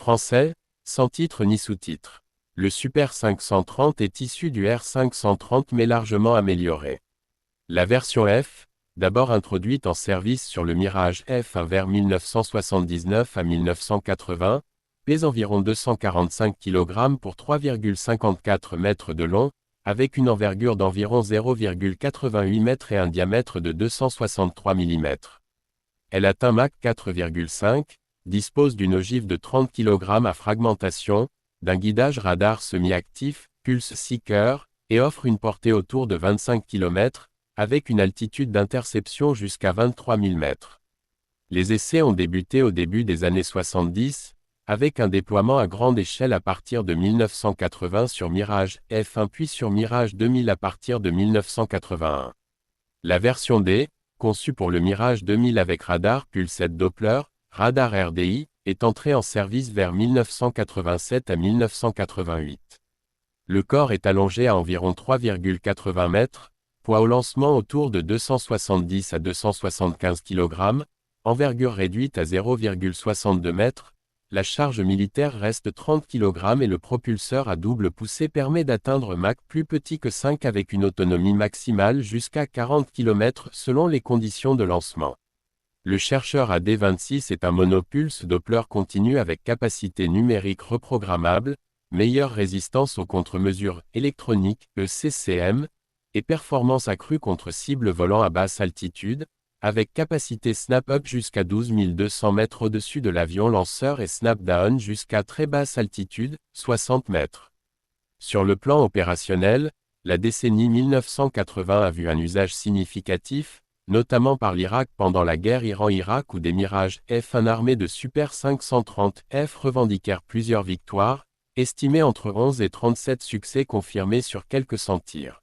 Français, sans titre ni sous-titre. Le Super 530 est issu du R530 mais largement amélioré. La version F, d'abord introduite en service sur le Mirage F1 vers 1979 à 1980, pèse environ 245 kg pour 3,54 mètres de long, avec une envergure d'environ 0,88 m et un diamètre de 263 mm. Elle atteint Mach 4,5, dispose d'une ogive de 30 kg à fragmentation, d'un guidage radar semi-actif, Pulse Seeker, et offre une portée autour de 25 km, avec une altitude d'interception jusqu'à 23 000 mètres. Les essais ont débuté au début des années 70, avec un déploiement à grande échelle à partir de 1980 sur Mirage F1 puis sur Mirage 2000 à partir de 1981. La version D, conçue pour le Mirage 2000 avec radar pulsette Doppler, radar RDI, est entrée en service vers 1987 à 1988. Le corps est allongé à environ 3,80 mètres, poids au lancement autour de 270 à 275 kg, envergure réduite à 0,62 mètres, la charge militaire reste 30 kg et le propulseur à double poussée permet d'atteindre Mach plus petit que 5 avec une autonomie maximale jusqu'à 40 km selon les conditions de lancement. Le chercheur AD26 est un monopulse Doppler continu avec capacité numérique reprogrammable, meilleure résistance aux contre-mesures électroniques, ECCM, et performance accrue contre cible volant à basse altitude, avec capacité snap-up jusqu'à 12 200 mètres au-dessus de l'avion lanceur et snap-down jusqu'à très basse altitude, 60 mètres. Sur le plan opérationnel, la décennie 1980 a vu un usage significatif, notamment par l'Irak pendant la guerre Iran-Irak où des Mirage F1 armés de Super 530F revendiquèrent plusieurs victoires, estimées entre 11 et 37 succès confirmés sur quelques 100 tirs.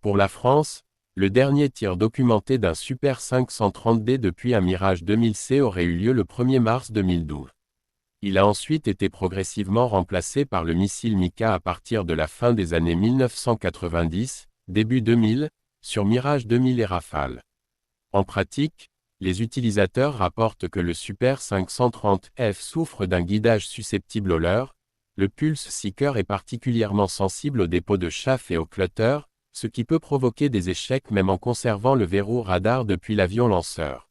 Pour la France, le dernier tir documenté d'un Super 530D depuis un Mirage 2000C aurait eu lieu le 1er mars 2012. Il a ensuite été progressivement remplacé par le missile Mika à partir de la fin des années 1990, début 2000, sur Mirage 2000 et Rafale. En pratique, les utilisateurs rapportent que le Super 530F souffre d'un guidage susceptible au leurre, le Pulse Seeker est particulièrement sensible au dépôt de chaff et au clutter, ce qui peut provoquer des échecs même en conservant le verrou radar depuis l'avion lanceur.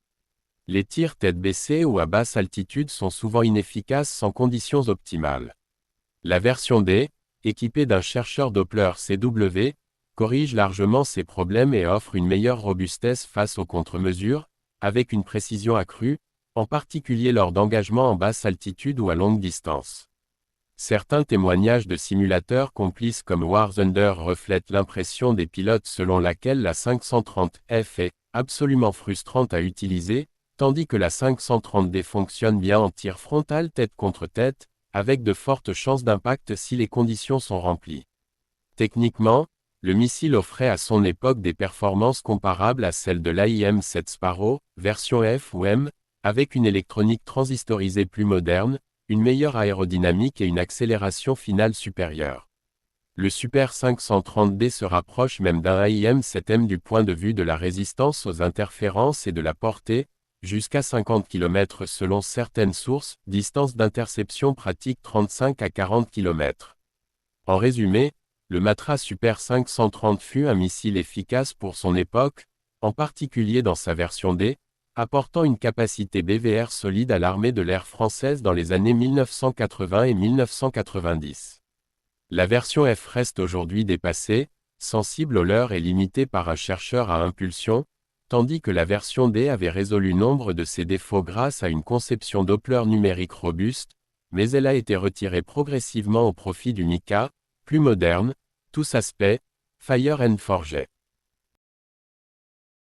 Les tirs tête baissée ou à basse altitude sont souvent inefficaces sans conditions optimales. La version D, équipée d'un chercheur Doppler CW, corrige largement ces problèmes et offre une meilleure robustesse face aux contre-mesures, avec une précision accrue, en particulier lors d'engagements en basse altitude ou à longue distance. Certains témoignages de simulateurs complices comme War Thunder reflètent l'impression des pilotes selon laquelle la 530F est absolument frustrante à utiliser, tandis que la 530D fonctionne bien en tir frontal tête contre tête, avec de fortes chances d'impact si les conditions sont remplies. Techniquement, le missile offrait à son époque des performances comparables à celles de l'AIM-7 Sparrow, version F ou M, avec une électronique transistorisée plus moderne, une meilleure aérodynamique et une accélération finale supérieure. Le Super 530D se rapproche même d'un AIM-7M du point de vue de la résistance aux interférences et de la portée, jusqu'à 50 km selon certaines sources, distance d'interception pratique 35 à 40 km. En résumé, le Matra Super 530 fut un missile efficace pour son époque, en particulier dans sa version D, apportant une capacité BVR solide à l'armée de l'air française dans les années 1980 et 1990. La version F reste aujourd'hui dépassée, sensible au leurre et limitée par un chercheur à impulsion, tandis que la version D avait résolu nombre de ses défauts grâce à une conception Doppler numérique robuste, mais elle a été retirée progressivement au profit du Mika, plus moderne, tous aspects, Fire and Forget.